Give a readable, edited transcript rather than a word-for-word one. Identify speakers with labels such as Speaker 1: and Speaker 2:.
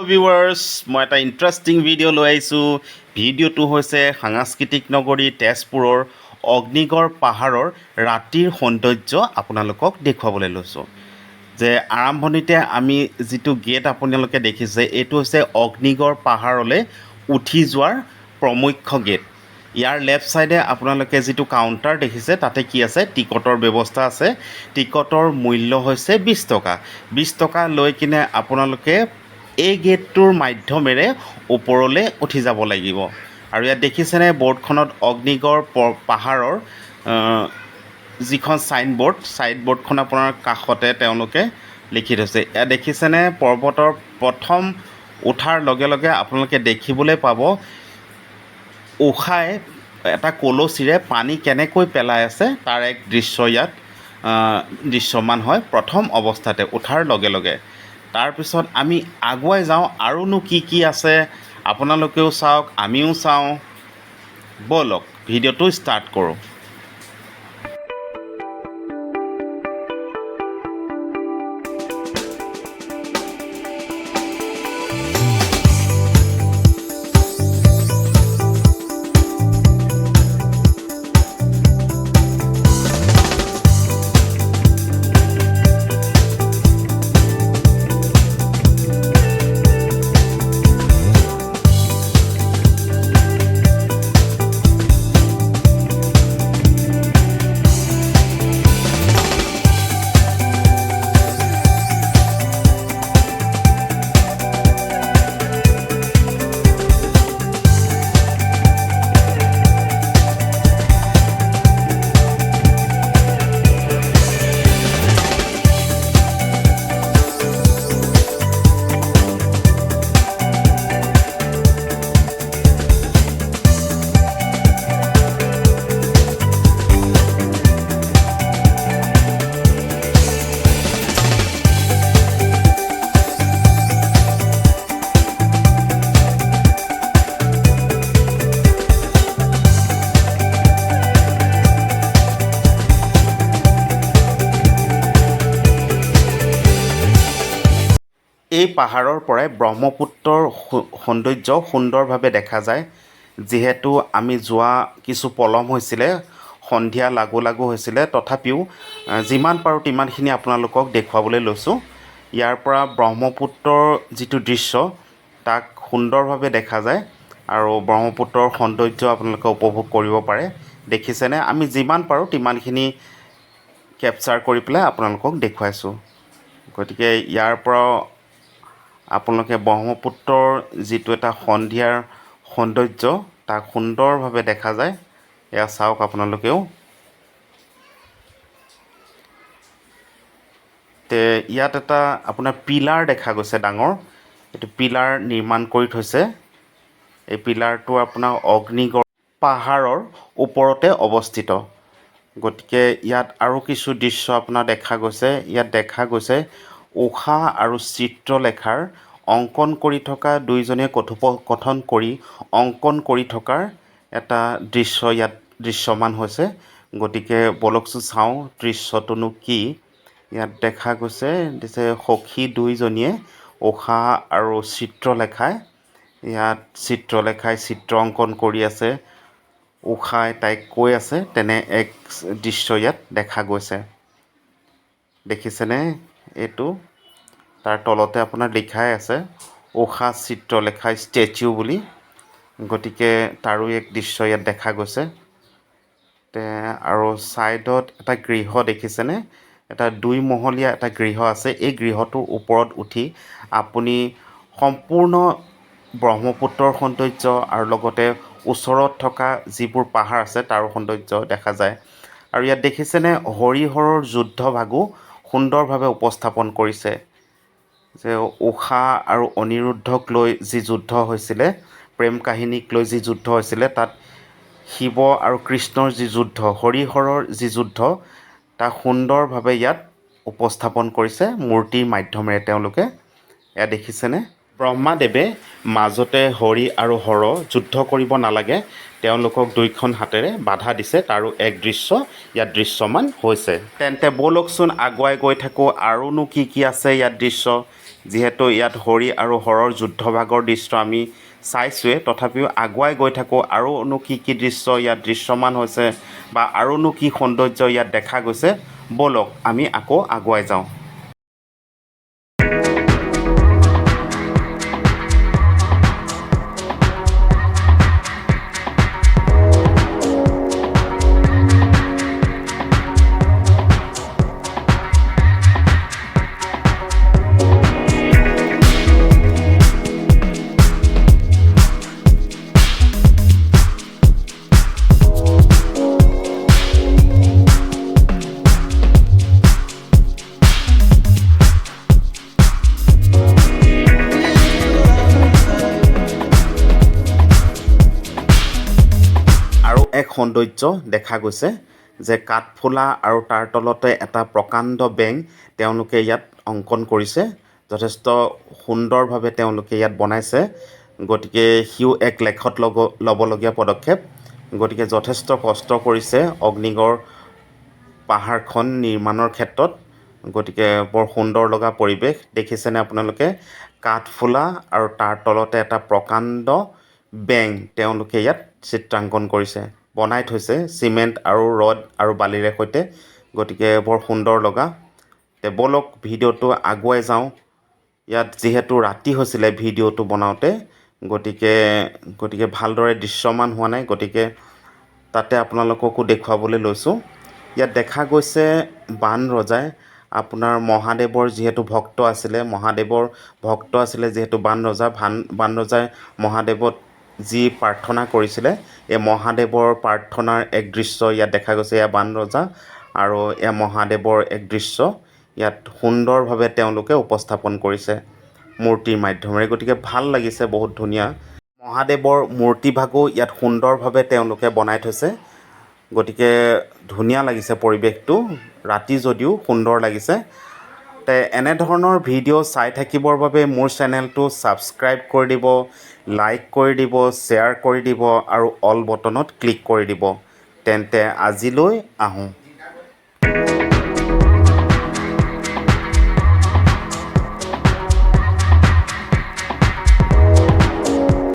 Speaker 1: Viewers মই এটা interesting video' লৈ আহিছোঁ ভিডিঅ'টো হৈছে সাংস্কৃতিক নগৰী তেজপুৰৰ অগ্নিগড় পাহাৰৰ ৰাতিৰ সৌন্দৰ্য আপোনালোকক দেখুৱাবলৈ লৈছোঁ যে আৰম্ভণিতে আমি যিটো গেট আপোনালোকে দেখিছে এইটো হৈছে অগ্নিগড় পাহাৰলৈ উঠি যোৱাৰ প্ৰমুখ্য গেট ইয়াৰ লেফ্ট ছাইডে আপোনালোকে যিটো কাউণ্টাৰ দেখিছে তাতে কি আছে টিকটৰ ব্যৱস্থা আছে টিকটৰ মূল্য হৈছে 20 টকা 20 টকা লৈ কিনে আপোনালোকে এই গেটটোৰ মাধ্যমেৰে ওপৰলৈ উঠি যাব লাগিব আৰু ইয়াত দেখিছেনে বৰ্ডখনত অগ্নিগড় পাহাৰৰ যিখন ছাইনবোৰ্ডখন আপোনাৰ কাষতে তেওঁলোকে লিখি থৈছে ইয়াত দেখিছেনে পৰ্বতৰ প্ৰথম উঠাৰ লগে লগে আপোনালোকে দেখিবলৈ পাব উষাই এটা কলচীৰে পানী কেনেকৈ পেলাই আছে তাৰ এক দৃশ্য ইয়াত দৃশ্যমান হয় প্ৰথম অৱস্থাতে উঠাৰ লগে লগে তাৰপিছত আমি আগুৱাই যাওঁ আৰুনো কি আছে আপোনালোকেও চাওক আমিও চাওঁ বলক ভিডিঅ'টো ষ্টাৰ্ট কৰোঁ এই পাহাৰৰ পৰাই ব্ৰহ্মপুত্ৰৰ সৌন্দৰ্য সুন্দৰভাৱে দেখা যায় যিহেতু আমি যোৱা কিছু পলম হৈছিলে সন্ধিয়া লাগু হৈছিলে তথাপিও যিমান পাৰোঁ তিমানখিনি আপোনালোকক দেখুৱাবলৈ লৈছোঁ ইয়াৰ পৰা ব্ৰহ্মপুত্ৰৰ যিটো দৃশ্য তাক সুন্দৰভাৱে দেখা যায় আৰু ব্ৰহ্মপুত্ৰৰ সৌন্দৰ্য আপোনালোকে উপভোগ কৰিব পাৰে দেখিছেনে আমি যিমান পাৰোঁ তিমানখিনি কেপচাৰ কৰি পেলাই আপোনালোকক দেখুৱাইছোঁ গতিকে ইয়াৰ পৰা আপোনালোকে ব্ৰহ্মপুত্ৰৰ যিটো এটা সন্ধিয়াৰ সৌন্দৰ্য তাক সুন্দৰভাৱে দেখা যায় এয়া চাওক আপোনালোকেও তে ইয়াত এটা আপোনাৰ পিলাৰ দেখা গৈছে ডাঙৰ এইটো পিলাৰ নিৰ্মাণ কৰি থৈছে এই পিলাৰটো আপোনাৰ অগ্নিগড় পাহাৰৰ ওপৰতে অৱস্থিত গতিকে ইয়াত আৰু কিছু দৃশ্য আপোনাৰ দেখা গৈছে ইয়াত দেখা গৈছে উষা আৰু চিত্ৰলেখাৰ অংকন কৰি থকা দুইজনে কথোপকথন কৰি অংকন কৰি থকাৰ এটা দৃশ্য ইয়াত দৃশ্যমান হৈছে গতিকে বলকচোন চাওঁ দৃশ্যটোনো কি ইয়াত দেখা গৈছে সখী দুইজনীয়ে উষা আৰু চিত্ৰলেখাই ইয়াত চিত্ৰলেখাই চিত্ৰ অংকন কৰি আছে উষাই তাইক কৈ আছে তেনে এক দৃশ্য ইয়াত দেখা গৈছে দেখিছেনে এইটো তাৰ তলতে আপোনাৰ লিখাই আছে উষা চিত্ৰলেখা ষ্টেচু বুলি গতিকে তাৰো এক দৃশ্য ইয়াত দেখা গৈছে আৰু ছাইডত এটা গৃহ দেখিছেনে এটা দুইমহলীয়া এটা গৃহ আছে এই গৃহটোৰ ওপৰত উঠি আপুনি সম্পূৰ্ণ ব্ৰহ্মপুত্ৰৰ সৌন্দৰ্য আৰু লগতে ওচৰত থকা যিবোৰ পাহাৰ আছে তাৰো সৌন্দৰ্য দেখা যায় আৰু ইয়াত দেখিছেনে হৰিহৰৰ যুদ্ধ ভাগো সুন্দৰভাৱে উপস্থাপন কৰিছে যে উষা আৰু অনিৰুদ্ধক লৈ যি যুদ্ধ হৈছিলে প্ৰেম কাহিনীক লৈ যি যুদ্ধ হৈছিলে তাত শিৱ আৰু কৃষ্ণৰ যি যুদ্ধ হৰিহৰৰ যি যুদ্ধ তাক সুন্দৰভাৱে ইয়াত উপস্থাপন কৰিছে মূৰ্তিৰ মাধ্যমেৰে তেওঁলোকে এয়া দেখিছেনে ব্ৰহ্মাদেৱে মাজতে হৰি আৰু হৰ যুদ্ধ কৰিব নালাগে তেওঁলোকক দুইখন হাতেৰে বাধা দিছে তাৰো এক দৃশ্য ইয়াত দৃশ্যমান হৈছে তেন্তে বলকচোন আগুৱাই গৈ থাকোঁ আৰুনো কি আছে ইয়াত দৃশ্য যিহেতু ইয়াত হৰি আৰু হৰৰ যুদ্ধভাগৰ দৃশ্য আমি চাইছোঁৱে, তথাপিও আগুৱাই গৈ থাকোঁ আৰুনো কি দৃশ্য ইয়াত দৃশ্যমান হৈছে বা আৰুনো কি সৌন্দৰ্য ইয়াত দেখা গৈছে, ব'লক আমি আকৌ আগুৱাই যাওঁ। আৰু এক সৌন্দৰ্য দেখা গৈছে যে কাঠফুলা আৰু তাৰ তলতে এটা প্ৰকাণ্ড বেং তেওঁলোকে ইয়াত অংকন কৰিছে। যথেষ্ট সুন্দৰভাৱে তেওঁলোকে ইয়াত বনাইছে, গতিকে সিও এক লেখত ল'বলগীয়া পদক্ষেপ। গতিকে যথেষ্ট কষ্ট কৰিছে অগ্নিগড় পাহাৰখন নিৰ্মাণৰ ক্ষেত্ৰত। গতিকে বৰ সুন্দৰ লগা পৰিৱেশ দেখিছেনে আপোনালোকে, কাঠফুলা আৰু তাৰ তলতে এটা প্ৰকাণ্ড বেং তেওঁলোকে ইয়াত চিত্ৰাংকন কৰিছে, বনাই থৈছে চিমেণ্ট আৰু ৰড আৰু বালিৰে সৈতে। গতিকে বৰ সুন্দৰ লগা। ব'লক ভিডিঅ'টো আগুৱাই যাওঁ। ইয়াত যিহেতু ৰাতি হৈছিলে ভিডিঅ'টো বনাওঁতে, গতিকে ভালদৰে দৃশ্যমান হোৱা নাই, গতিকে তাতে আপোনালোককো দেখুৱাবলৈ লৈছোঁ। ইয়াত দেখা গৈছে বান ৰজাই আপোনাৰ মহাদেৱৰ যিহেতু ভক্ত আছিলে, যিহেতু বান ৰজাই মহাদেৱত যি প্ৰাৰ্থনা কৰিছিলে, এই মহাদেৱৰ প্ৰাৰ্থনাৰ এক দৃশ্য ইয়াত দেখা গৈছে। এয়া বান ৰজা আৰু এয়া মহাদেৱৰ এক দৃশ্য ইয়াত সুন্দৰভাৱে তেওঁলোকে উপস্থাপন কৰিছে মূৰ্তিৰ মাধ্যমেৰে। গতিকে ভাল লাগিছে, বহুত ধুনীয়া। মহাদেৱৰ মূৰ্তিভাগো ইয়াত সুন্দৰভাৱে তেওঁলোকে বনাই থৈছে। গতিকে ধুনীয়া লাগিছে পৰিৱেশটো, ৰাতি যদিও সুন্দৰ লাগিছে। এনেধৰণৰ ভিডিঅ' চাই থাকিবৰ বাবে মোৰ চেনেলটো ছাবস্ক্ৰাইব কৰি দিব, লাইক কৰি দিব, শ্বেয়াৰ কৰি দিব আৰু অল বটনত ক্লিক কৰি দিব। তেন্তে আজিলৈ আহোঁ।